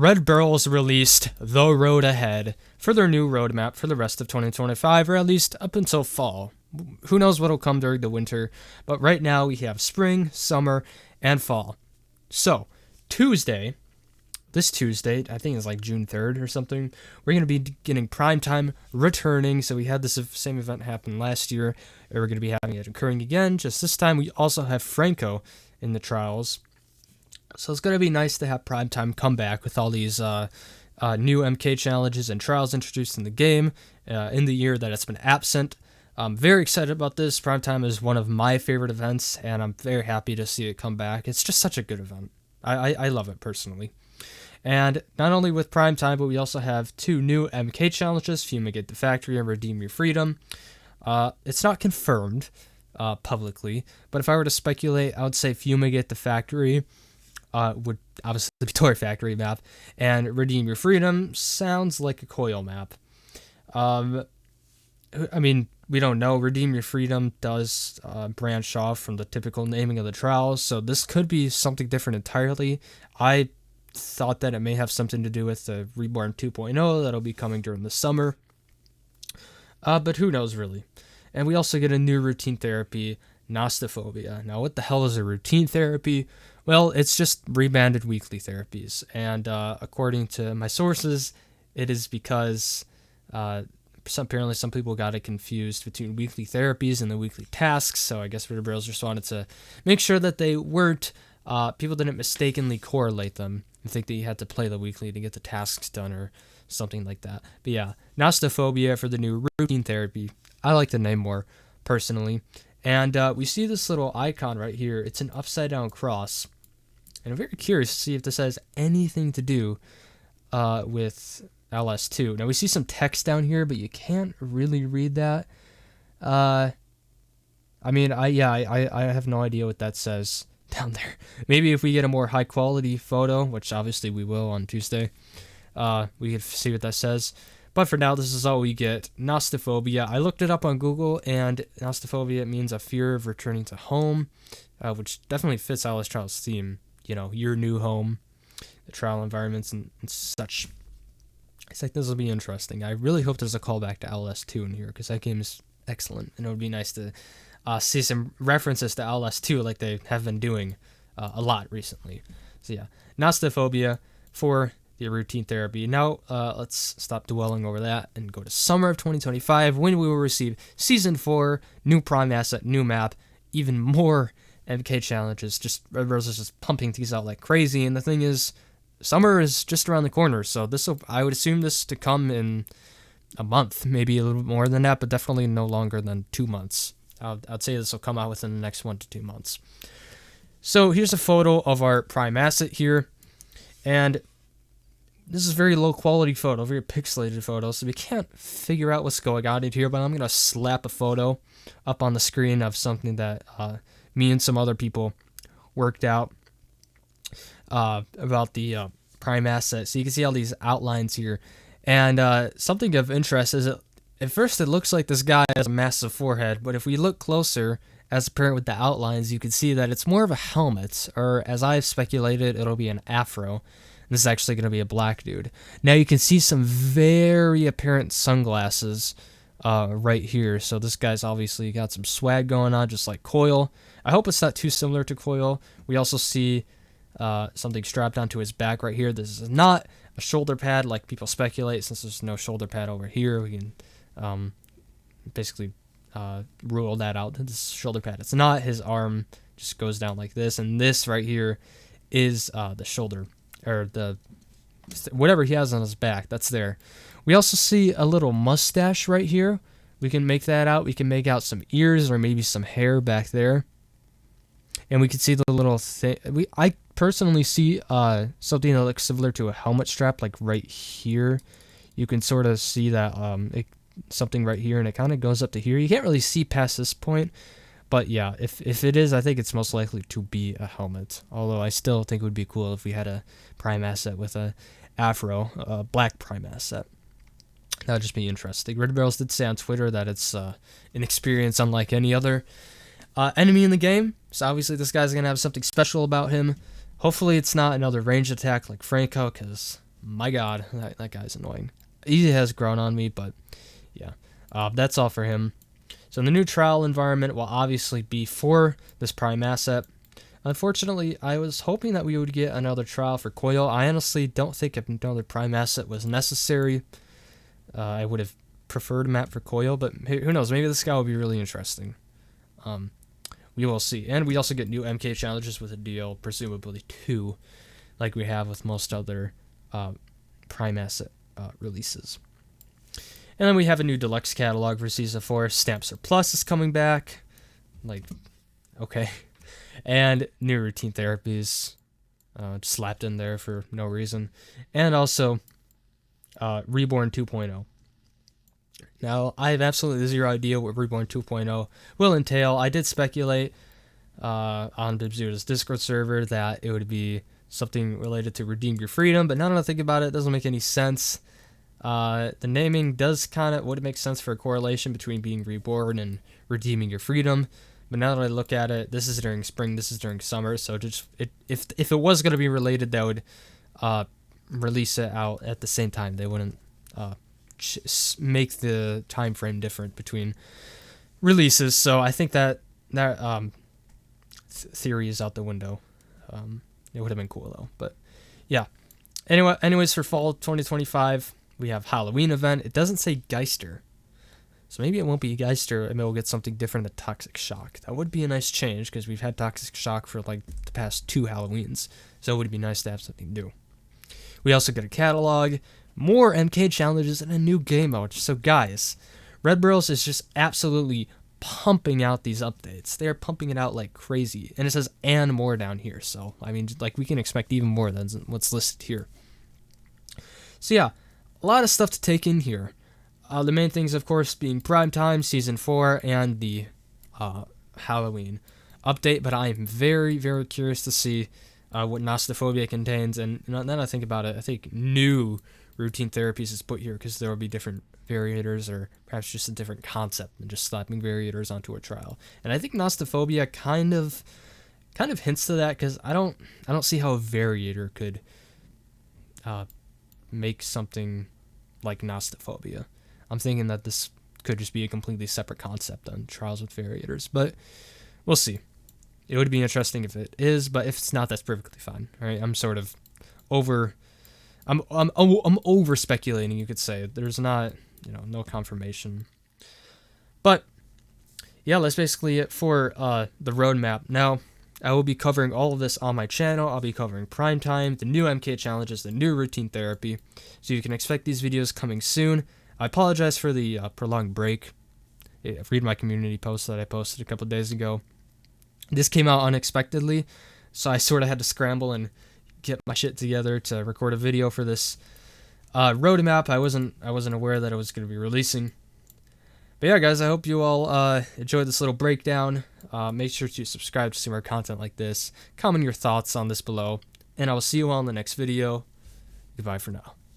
Red Barrels released The Road Ahead for their new roadmap for the rest of 2025, or at least up until fall. Who knows what will come during the winter, but right now we have spring, summer, and fall. So, this Tuesday, I think it's like June 3rd or something, we're going to be getting Primetime returning. So we had this same event happen last year, and we're going to be having it occurring again. Just this time, we also have Franco in the trials. So it's going to be nice to have Primetime come back with all these new MK challenges and trials introduced in the game in the year that it's been absent. I'm very excited about this. Primetime is one of my favorite events, and I'm very happy to see it come back. It's just such a good event. I love it personally. And not only with Primetime, but we also have 2 new MK challenges, Fumigate the Factory and Redeem Your Freedom. It's not confirmed publicly, but if I were to speculate, I would say Fumigate the Factory would obviously be Toy Factory map, and Redeem Your Freedom sounds like a Coil map. I mean, we don't know. Redeem Your Freedom does branch off from the typical naming of the trials, so this could be something different entirely. I thought that it may have something to do with the Reborn 2.0 that'll be coming during the summer, but who knows really. And we also get a new routine therapy, Nostophobia. Now, what the hell is a routine therapy? Well, it's just rebanded weekly therapies, and according to my sources, it is because apparently some people got it confused between weekly therapies and the weekly tasks, so I guess Vertebrals just wanted to make sure that they weren't, people didn't mistakenly correlate them and think that you had to play the weekly to get the tasks done or something like that. But yeah, Nostophobia for the new routine therapy. I like the name more, personally. And we see this little icon right here. It's an upside-down cross. And I'm very curious to see if this has anything to do with LS2. Now, we see some text down here, but you can't really read that. I have no idea what that says down there. Maybe if we get a more high-quality photo, which obviously we will on Tuesday, we can see what that says. But for now, this is all we get. Nostophobia. I looked it up on Google, and Nostophobia means a fear of returning to home, which definitely fits Outlast Trials' theme. You know, your new home, the trial environments, and such. It's like, this will be interesting. I really hope there's a callback to LS2 in here, because that game is excellent, and it would be nice to see some references to LS2 like they have been doing a lot recently. So yeah, Nostophobia for the routine therapy. Now, let's stop dwelling over that and go to summer of 2025, when we will receive Season 4, new Prime asset, new map, even more MK challenges. Just Red Barrels is just pumping these out like crazy, and the thing is, summer is just around the corner, so I would assume this to come in a month, maybe a little bit more than that, but definitely no longer than 2 months. I'd say this will come out within the next 1 to 2 months. So here's a photo of our Prime asset here, and this is very low quality photo, very pixelated photo, so we can't figure out what's going on in here, but I'm going to slap a photo up on the screen of something that me and some other people worked out about the Prime asset. So you can see all these outlines here, and something of interest is at first it looks like this guy has a massive forehead, but if we look closer, as apparent with the outlines, you can see that it's more of a helmet, or as I've speculated, it'll be an afro. This is actually going to be a black dude. Now you can see some very apparent sunglasses right here. So this guy's obviously got some swag going on, just like Coil. I hope it's not too similar to Coil. We also see something strapped onto his back right here. This is not a shoulder pad like people speculate. Since there's no shoulder pad over here, we can basically rule that out. This shoulder pad. It's not. His arm just goes down like this. And this right here is the shoulder, or the whatever he has on his back, that's there. We also see a little mustache right here. We can make that out. We can make out some ears or maybe some hair back there. And we can see the little thing. I personally see something that looks similar to a helmet strap, like right here. You can sort of see that something right here, and it kind of goes up to here. You can't really see past this point. But yeah, if it is, I think it's most likely to be a helmet. Although I still think it would be cool if we had a Prime asset with a afro, a black Prime asset. That would just be interesting. Red Barrels did say on Twitter that it's an experience unlike any other enemy in the game. So obviously this guy's going to have something special about him. Hopefully it's not another ranged attack like Franco, because my god, that guy's annoying. He has grown on me, but yeah. That's all for him. So the new trial environment will obviously be for this prime asset. Unfortunately, I was hoping that we would get another trial for Coil. I honestly don't think another prime asset was necessary. I would have preferred a map for Coil, but who knows? Maybe this guy will be really interesting. We will see. And we also get new MK challenges with a deal, presumably 2, like we have with most other prime asset releases. And then we have a new deluxe catalog for Season 4. Stamps Plus is coming back. Like, okay. And new routine therapies slapped in there for no reason. And also Reborn 2.0. Now, I have absolutely zero idea what Reborn 2.0 will entail. I did speculate on Bibzuda's Discord server that it would be something related to Redeem Your Freedom, but now that I think about it, it doesn't make any sense. The naming does kind of would make sense for a correlation between being reborn and redeeming your freedom, but now that I look at it, this is during spring, this is during summer, so just if it was going to be related, they would release it out at the same time. They wouldn't make the time frame different between releases. So I think that theory is out the window. It would have been cool though, but yeah. Anyways, for fall 2025. We have Halloween event. It doesn't say Geister. So maybe it won't be Geister and we'll get something different than Toxic Shock. That would be a nice change because we've had Toxic Shock for like the past 2 Halloweens. So it would be nice to have something new. We also get a catalog, more MK challenges, and a new game mode. So guys, Red Bros is just absolutely pumping out these updates. They're pumping it out like crazy. And it says and more down here. So, I mean, like we can expect even more than what's listed here. So yeah. A lot of stuff to take in here. The main things, of course, being Primetime, Season 4, and the Halloween update. But I am very, very curious to see what Nostophobia contains. And now that I think about it, I think new routine therapies is put here because there will be different variators or perhaps just a different concept than just slapping variators onto a trial. And I think Nostophobia kind of hints to that because I don't see how a variator could make something like Nostophobia. I'm thinking that this could just be a completely separate concept on trials with variators, but we'll see. It would be interesting if it is, but if it's not, that's perfectly fine. All right, I'm sort of I'm over speculating, you could say. There's not, no confirmation. But yeah, that's basically it for the roadmap. Now, I will be covering all of this on my channel. I'll be covering Primetime, the new MK challenges, the new routine therapy. So you can expect these videos coming soon. I apologize for the prolonged break. Read my community post that I posted a couple days ago. This came out unexpectedly, so I sort of had to scramble and get my shit together to record a video for this roadmap. I wasn't aware that it was going to be releasing. But yeah, guys, I hope you all enjoyed this little breakdown. Make sure to subscribe to see more content like this. Comment your thoughts on this below. And I will see you all in the next video. Goodbye for now.